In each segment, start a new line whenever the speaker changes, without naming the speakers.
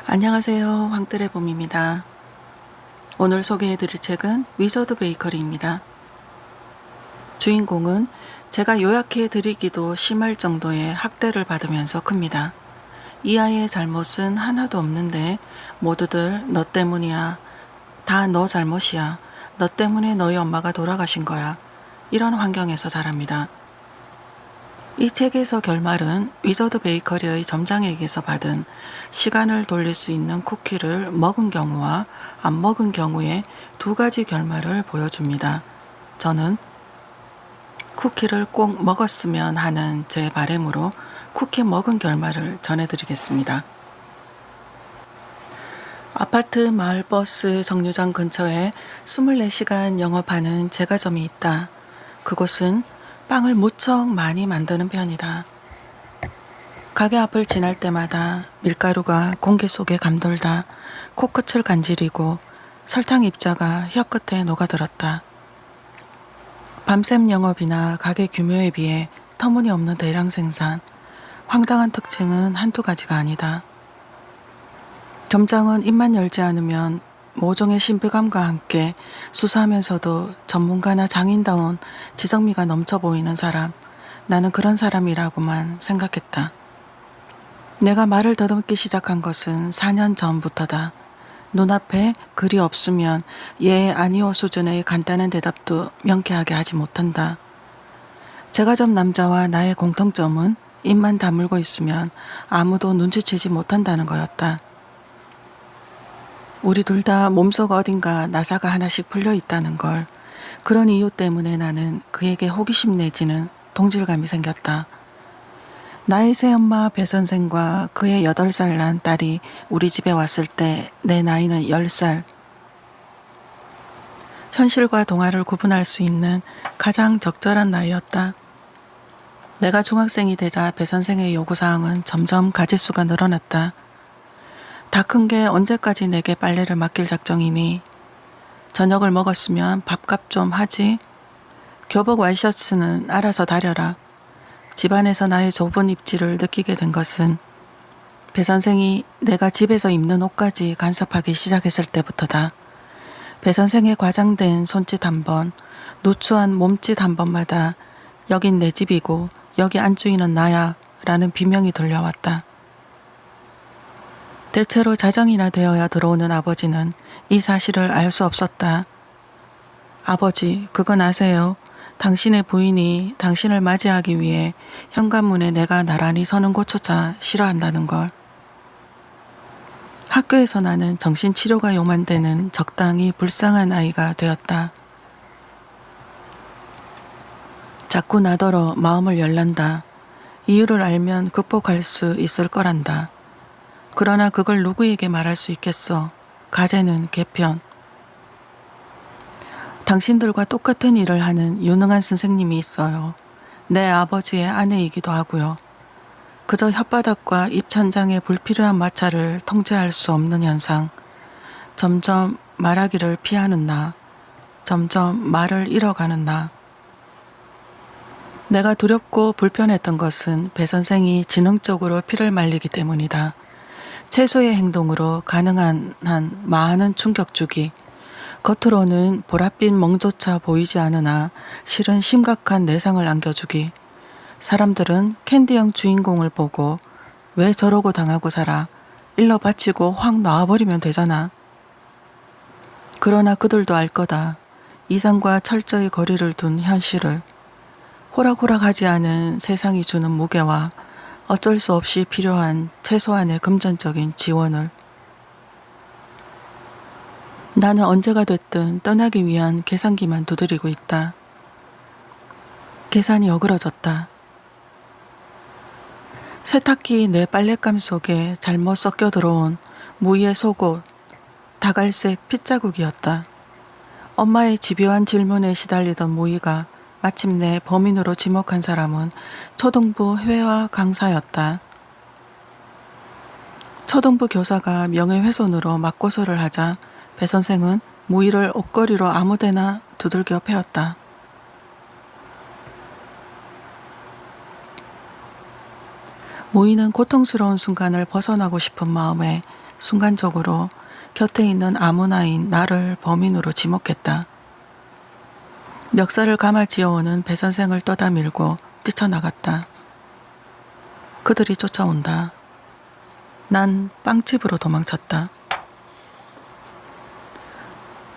안녕하세요. 황뜰의 봄입니다. 오늘 소개해드릴 책은 위저드 베이커리입니다. 주인공은 제가 요약해드리기도 심할 정도의 학대를 받으면서 큽니다. 이 아이의 잘못은 하나도 없는데 모두들 너 때문이야. 다 너 잘못이야. 너 때문에 너희 엄마가 돌아가신 거야. 이런 환경에서 자랍니다. 이 책에서 결말은 위저드 베이커리의 점장에게서 받은 시간을 돌릴 수 있는 쿠키를 먹은 경우와 안 먹은 경우의 두 가지 결말을 보여줍니다. 저는 쿠키를 꼭 먹었으면 하는 제 바람으로 쿠키 먹은 결말을 전해드리겠습니다. 아파트 마을버스 정류장 근처에 24시간 영업하는 제과점이 있다. 그곳은 빵을 무척 많이 만드는 편이다. 가게 앞을 지날 때마다 밀가루가 공기 속에 감돌다 코끝을 간지리고 설탕 입자가 혀끝에 녹아들었다. 밤샘 영업이나 가게 규모에 비해 터무니없는 대량 생산, 황당한 특징은 한두 가지가 아니다. 점장은 입만 열지 않으면 모종의 신비감과 함께 수사하면서도 전문가나 장인다운 지성미가 넘쳐 보이는 사람, 나는 그런 사람이라고만 생각했다. 내가 말을 더듬기 시작한 것은 4년 전부터다. 눈앞에 글이 없으면 예, 아니오 수준의 간단한 대답도 명쾌하게 하지 못한다. 제과점 남자와 나의 공통점은 입만 다물고 있으면 아무도 눈치채지 못한다는 거였다. 우리 둘 다 몸속 어딘가 나사가 하나씩 풀려 있다는 걸. 그런 이유 때문에 나는 그에게 호기심 내지는 동질감이 생겼다. 나의 새엄마 배 선생과 그의 8살 난 딸이 우리 집에 왔을 때 내 나이는 10살. 현실과 동화를 구분할 수 있는 가장 적절한 나이였다. 내가 중학생이 되자 배 선생의 요구사항은 점점 가짓수가 늘어났다. 다 큰 게 언제까지 내게 빨래를 맡길 작정이니? 저녁을 먹었으면 밥값 좀 하지? 교복 와이셔츠는 알아서 다려라. 집안에서 나의 좁은 입지를 느끼게 된 것은 배 선생이 내가 집에서 입는 옷까지 간섭하기 시작했을 때부터다. 배 선생의 과장된 손짓 한 번, 누추한 몸짓 한 번마다 여긴 내 집이고 여기 안주인은 나야 라는 비명이 들려왔다. 대체로 자정이나 되어야 들어오는 아버지는 이 사실을 알 수 없었다. 아버지, 그건 아세요? 당신의 부인이 당신을 맞이하기 위해 현관문에 내가 나란히 서는 곳조차 싫어한다는 걸. 학교에서 나는 정신치료가 요만되는 적당히 불쌍한 아이가 되었다. 자꾸 나더러 마음을 열란다. 이유를 알면 극복할 수 있을 거란다. 그러나 그걸 누구에게 말할 수 있겠어. 가제는 개편. 당신들과 똑같은 일을 하는 유능한 선생님이 있어요. 내 아버지의 아내이기도 하고요. 그저 혓바닥과 입천장의 불필요한 마찰을 통제할 수 없는 현상. 점점 말하기를 피하는 나. 점점 말을 잃어가는 나. 내가 두렵고 불편했던 것은 배 선생이 지능적으로 피를 말리기 때문이다. 채소의 행동으로 가능한 한 많은 충격 주기. 겉으로는 보랏빛 멍조차 보이지 않으나 실은 심각한 내상을 안겨주기. 사람들은 캔디형 주인공을 보고 왜 저러고 당하고 살아? 일러 바치고 확 놔버리면 되잖아. 그러나 그들도 알 거다. 이상과 철저히 거리를 둔 현실을. 호락호락하지 않은 세상이 주는 무게와 어쩔 수 없이 필요한 최소한의 금전적인 지원을. 나는 언제가 됐든 떠나기 위한 계산기만 두드리고 있다. 계산이 어그러졌다. 세탁기 내 빨랫감 속에 잘못 섞여 들어온 무늬의 속옷, 다갈색 핏자국이었다. 엄마의 집요한 질문에 시달리던 무늬가 마침내 범인으로 지목한 사람은 초등부 회화 강사였다. 초등부 교사가 명예훼손으로 맞고소를 하자 배 선생은 무늬를 옷걸이로 아무데나 두들겨 패었다. 무늬는 고통스러운 순간을 벗어나고 싶은 마음에 순간적으로 곁에 있는 아무나인 나를 범인으로 지목했다. 멱살을 감아 지어오는 배 선생을 떠다밀고 뛰쳐나갔다. 그들이 쫓아온다. 난 빵집으로 도망쳤다.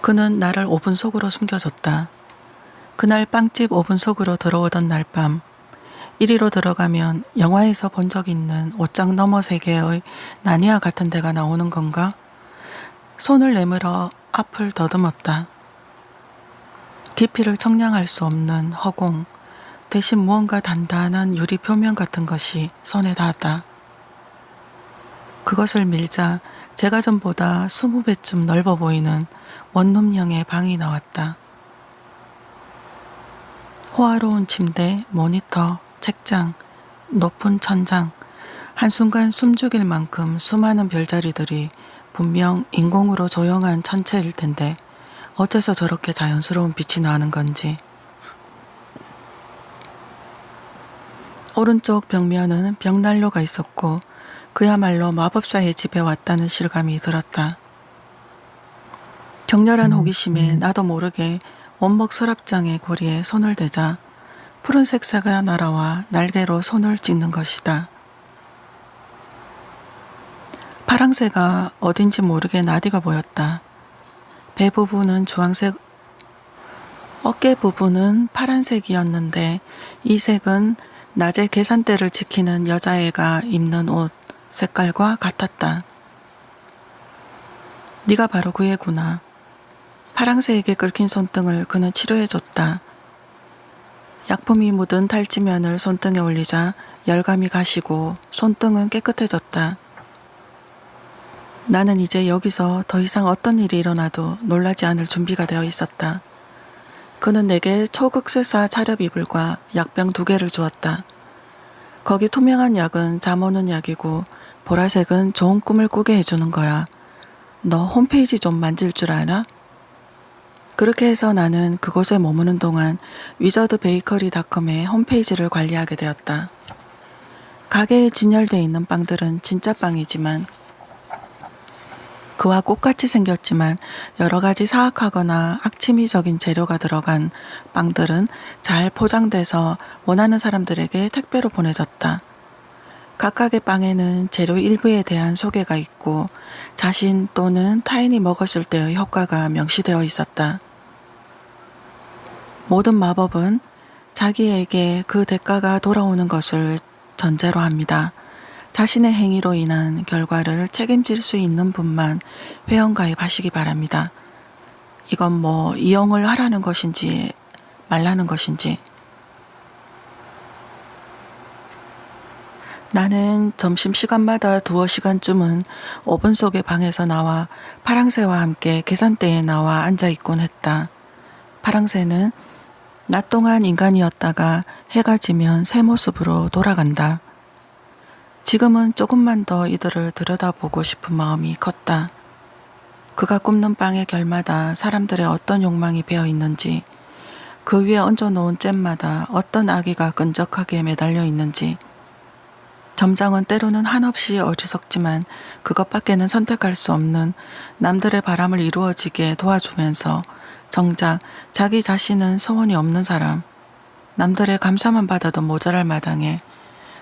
그는 나를 오븐 속으로 숨겨줬다. 그날 빵집 오븐 속으로 들어오던 날 밤, 이리로 들어가면 영화에서 본 적 있는 옷장 너머 세계의 나니아 같은 데가 나오는 건가? 손을 내밀어 앞을 더듬었다. 깊이를 청량할 수 없는 허공, 대신 무언가 단단한 유리 표면 같은 것이 손에 닿았다. 그것을 밀자 제가 전보다 20배쯤 넓어 보이는 원룸형의 방이 나왔다. 호화로운 침대, 모니터, 책장, 높은 천장, 한순간 숨죽일 만큼 수많은 별자리들이 분명 인공으로 조형한 천체일 텐데 어째서 저렇게 자연스러운 빛이 나는 건지. 오른쪽 벽면은 벽난로가 있었고 그야말로 마법사의 집에 왔다는 실감이 들었다. 격렬한 호기심에 나도 모르게 원목 서랍장의 고리에 손을 대자 푸른색 새가 날아와 날개로 손을 찍는 것이다. 파랑새가 어딘지 모르게 나디가 보였다. 배 부분은 주황색, 어깨 부분은 파란색이었는데 이 색은 낮에 계산대를 지키는 여자애가 입는 옷 색깔과 같았다. 네가 바로 그 애구나. 파랑새에게 긁힌 손등을 그는 치료해줬다. 약품이 묻은 탈지면을 손등에 올리자 열감이 가시고 손등은 깨끗해졌다. 나는 이제 여기서 더 이상 어떤 일이 일어나도 놀라지 않을 준비가 되어 있었다. 그는 내게 초극세사 차렵이불과 약병 2개를 주었다. 거기 투명한 약은 잠 오는 약이고 보라색은 좋은 꿈을 꾸게 해주는 거야. 너 홈페이지 좀 만질 줄 알아? 그렇게 해서 나는 그곳에 머무는 동안 위저드베이커리닷컴의 홈페이지를 관리하게 되었다. 가게에 진열되어 있는 빵들은 진짜 빵이지만 그와 똑같이 생겼지만 여러 가지 사악하거나 악취미적인 재료가 들어간 빵들은 잘 포장돼서 원하는 사람들에게 택배로 보내졌다. 각각의 빵에는 재료 일부에 대한 소개가 있고 자신 또는 타인이 먹었을 때의 효과가 명시되어 있었다. 모든 마법은 자기에게 그 대가가 돌아오는 것을 전제로 합니다. 자신의 행위로 인한 결과를 책임질 수 있는 분만 회원가입하시기 바랍니다. 이건 뭐 이용을 하라는 것인지 말라는 것인지. 나는 점심시간마다 2시간쯤은 오븐 속의 방에서 나와 파랑새와 함께 계산대에 나와 앉아있곤 했다. 파랑새는 낮 동안 인간이었다가 해가 지면 새 모습으로 돌아간다. 지금은 조금만 더 이들을 들여다보고 싶은 마음이 컸다. 그가 굽는 빵의 결마다 사람들의 어떤 욕망이 배어 있는지, 그 위에 얹어놓은 잼마다 어떤 아기가 끈적하게 매달려 있는지, 점장은 때로는 한없이 어리석지만 그것밖에는 선택할 수 없는 남들의 바람을 이루어지게 도와주면서 정작 자기 자신은 소원이 없는 사람, 남들의 감사만 받아도 모자랄 마당에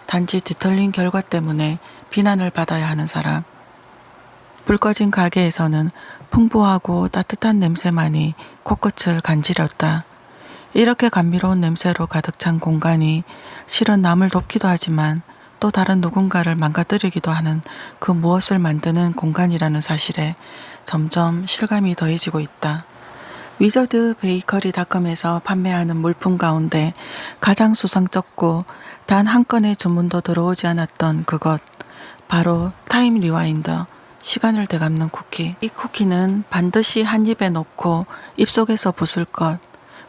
단지 뒤틀린 결과 때문에 비난을 받아야 하는 사람. 불 꺼진 가게에서는 풍부하고 따뜻한 냄새만이 코끝을 간지렸다. 이렇게 감미로운 냄새로 가득 찬 공간이 실은 남을 돕기도 하지만 또 다른 누군가를 망가뜨리기도 하는 그 무엇을 만드는 공간이라는 사실에 점점 실감이 더해지고 있다. 위저드 베이커리닷컴에서 판매하는 물품 가운데 가장 수상쩍고 단 한 건의 주문도 들어오지 않았던 그것, 바로 타임 리와인더, 시간을 되갚는 쿠키. 이 쿠키는 반드시 한 입에 넣고 입속에서 부술 것,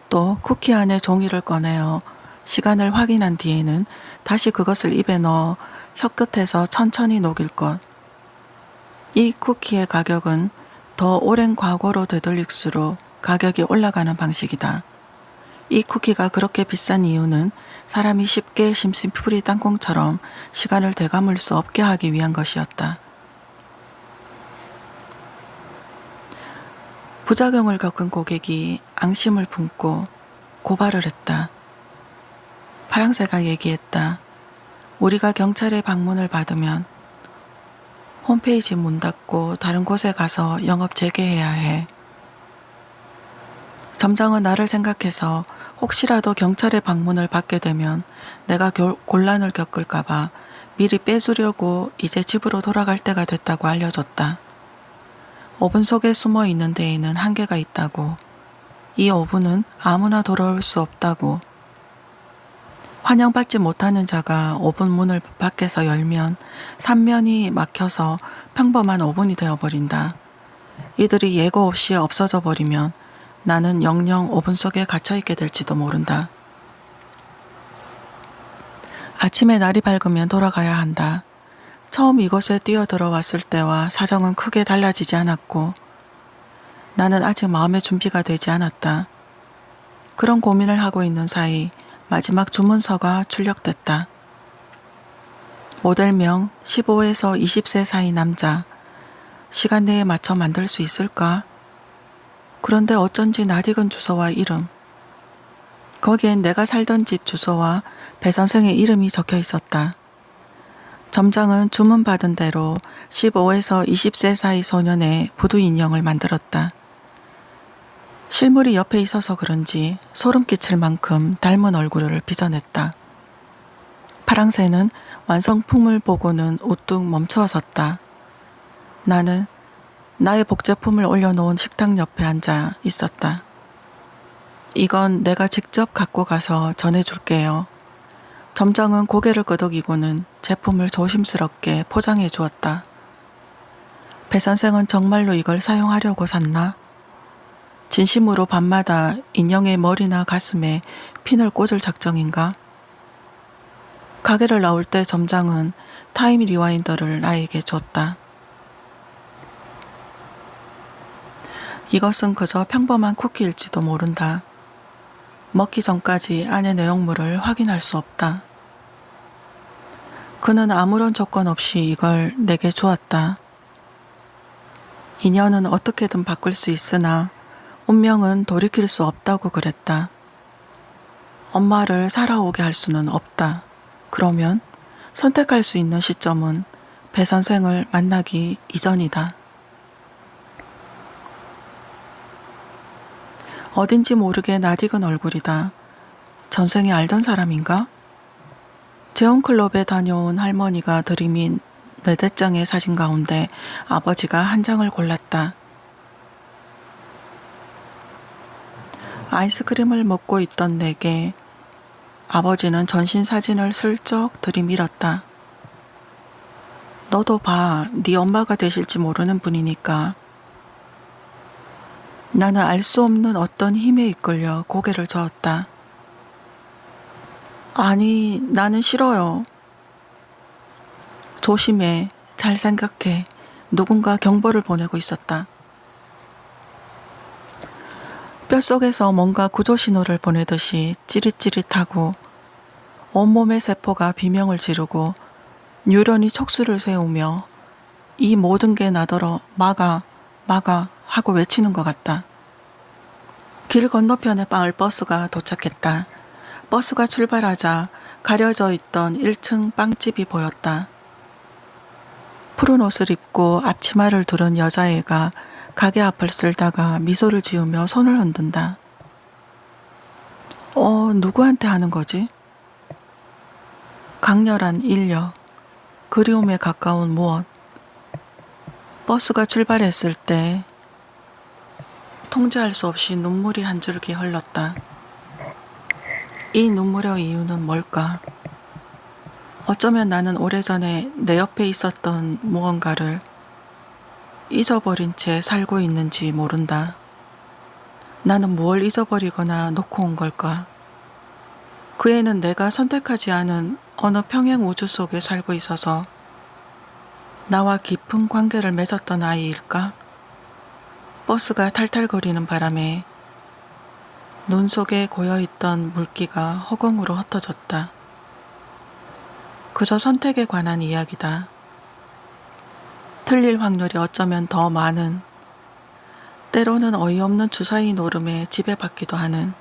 또 쿠키 안에 종이를 꺼내어 시간을 확인한 뒤에는 다시 그것을 입에 넣어 혀끝에서 천천히 녹일 것. 이 쿠키의 가격은 더 오랜 과거로 되돌릴수록 가격이 올라가는 방식이다. 이 쿠키가 그렇게 비싼 이유는 사람이 쉽게 심심풀이 땅콩처럼 시간을 되감을 수 없게 하기 위한 것이었다. 부작용을 겪은 고객이 앙심을 품고 고발을 했다. 파랑새가 얘기했다. 우리가 경찰의 방문을 받으면 홈페이지 문 닫고 다른 곳에 가서 영업 재개해야 해. 점장은 나를 생각해서 혹시라도 경찰의 방문을 받게 되면 내가 곤란을 겪을까봐 미리 빼주려고 이제 집으로 돌아갈 때가 됐다고 알려줬다. 오븐 속에 숨어 있는 데에는 한계가 있다고. 이 오븐은 아무나 돌아올 수 없다고. 환영받지 못하는 자가 오븐 문을 밖에서 열면 3면이 막혀서 평범한 오븐이 되어버린다. 이들이 예고 없이 없어져 버리면 나는 영영 오븐 속에 갇혀있게 될지도 모른다. 아침에 날이 밝으면 돌아가야 한다. 처음 이곳에 뛰어들어왔을 때와 사정은 크게 달라지지 않았고 나는 아직 마음의 준비가 되지 않았다. 그런 고민을 하고 있는 사이 마지막 주문서가 출력됐다. 모델명 15에서 20세 사이 남자. 시간 내에 맞춰 만들 수 있을까? 그런데 어쩐지 낯익은 주소와 이름. 거기엔 내가 살던 집 주소와 배 선생의 이름이 적혀 있었다. 점장은 주문받은 대로 15에서 20세 사이 소년의 부두 인형을 만들었다. 실물이 옆에 있어서 그런지 소름 끼칠 만큼 닮은 얼굴을 빚어냈다. 파랑새는 완성품을 보고는 우뚝 멈추어 섰다. 나는 나의 복제품을 올려놓은 식탁 옆에 앉아 있었다. 이건 내가 직접 갖고 가서 전해줄게요. 점장은 고개를 끄덕이고는 제품을 조심스럽게 포장해 주었다. 배 선생은 정말로 이걸 사용하려고 샀나? 진심으로 밤마다 인형의 머리나 가슴에 핀을 꽂을 작정인가? 가게를 나올 때 점장은 타임 리와인더를 나에게 줬다. 이것은 그저 평범한 쿠키일지도 모른다. 먹기 전까지 안의 내용물을 확인할 수 없다. 그는 아무런 조건 없이 이걸 내게 주었다. 인연은 어떻게든 바꿀 수 있으나 운명은 돌이킬 수 없다고 그랬다. 엄마를 살아오게 할 수는 없다. 그러면 선택할 수 있는 시점은 배 선생을 만나기 이전이다. 어딘지 모르게 낯익은 얼굴이다. 전생에 알던 사람인가? 재혼클럽에 다녀온 할머니가 들이민 4대장의 사진 가운데 아버지가 한 장을 골랐다. 아이스크림을 먹고 있던 내게 아버지는 전신 사진을 슬쩍 들이밀었다. 너도 봐, 네 엄마가 되실지 모르는 분이니까. 나는 알 수 없는 어떤 힘에 이끌려 고개를 저었다. 아니, 나는 싫어요. 조심해, 잘 생각해. 누군가 경보를 보내고 있었다. 뼛속에서 뭔가 구조 신호를 보내듯이 찌릿찌릿하고 온몸의 세포가 비명을 지르고 뉴런이 촉수를 세우며 이 모든 게 나더러 막아, 막아 하고 외치는 것 같다. 길 건너편에 마을버스가 도착했다. 버스가 출발하자 가려져 있던 1층 빵집이 보였다. 푸른 옷을 입고 앞치마를 두른 여자애가 가게 앞을 쓸다가 미소를 지으며 손을 흔든다. 누구한테 하는 거지? 강렬한 인력, 그리움에 가까운 무엇. 버스가 출발했을 때 통제할 수 없이 눈물이 한 줄기 흘렀다. 이 눈물의 이유는 뭘까? 어쩌면 나는 오래전에 내 옆에 있었던 무언가를 잊어버린 채 살고 있는지 모른다. 나는 무엇을 잊어버리거나 놓고 온 걸까? 그 애는 내가 선택하지 않은 어느 평행 우주 속에 살고 있어서 나와 깊은 관계를 맺었던 아이일까? 버스가 탈탈거리는 바람에 눈 속에 고여있던 물기가 허공으로 흩어졌다. 그저 선택에 관한 이야기다. 틀릴 확률이 어쩌면 더 많은 때로는 어이없는 주사위 노름에 지배받기도 하는,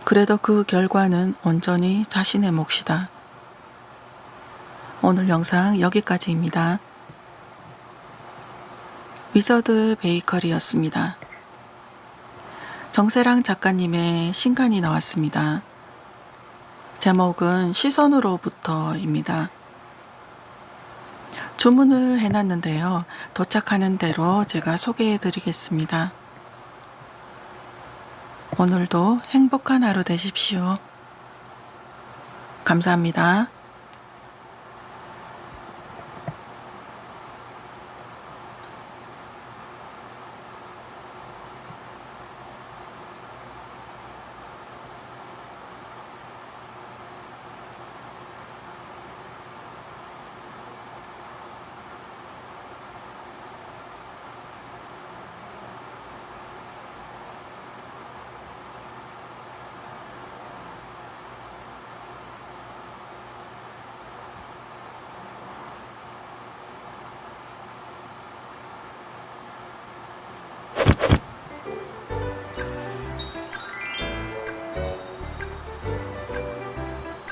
그래도 그 결과는 온전히 자신의 몫이다. 오늘 영상 여기까지입니다. 위저드 베이커리였습니다. 정세랑 작가님의 신간이 나왔습니다. 제목은 시선으로부터입니다. 주문을 해놨는데요. 도착하는 대로 제가 소개해 드리겠습니다. 오늘도 행복한 하루 되십시오. 감사합니다.